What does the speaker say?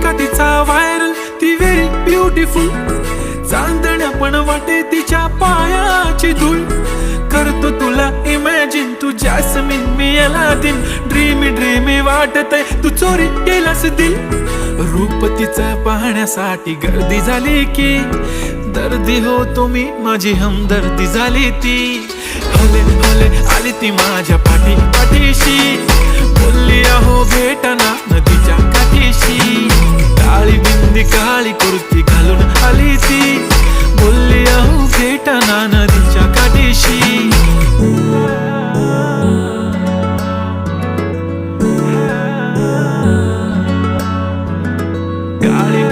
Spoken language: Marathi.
का तिचा व्हायरल, ती व्हेरी ब्युटिफुल. चांदण्या पण वाटे तिच्या पायाची धूळ. करतो तुला इमॅजिन, तू जॅस्मिन मी अलादीन. ड्रीमी ड्रीमी वाटतय तू चोरी केलास दिल. रूप तिचं पाहण्यासाठी गर्दी झाली की दर्दी होतो मी, माझी हमदर्दी झाली ती. हले हले आली ती माझ्या पाठी पाठीशी. बोलली अहो भेटना नदीच्या काठीशी. काळी बिंदी काळी कुर्ती घालून आली ती. बोलली अहो भेटना नदीच्या काठीशी. काळी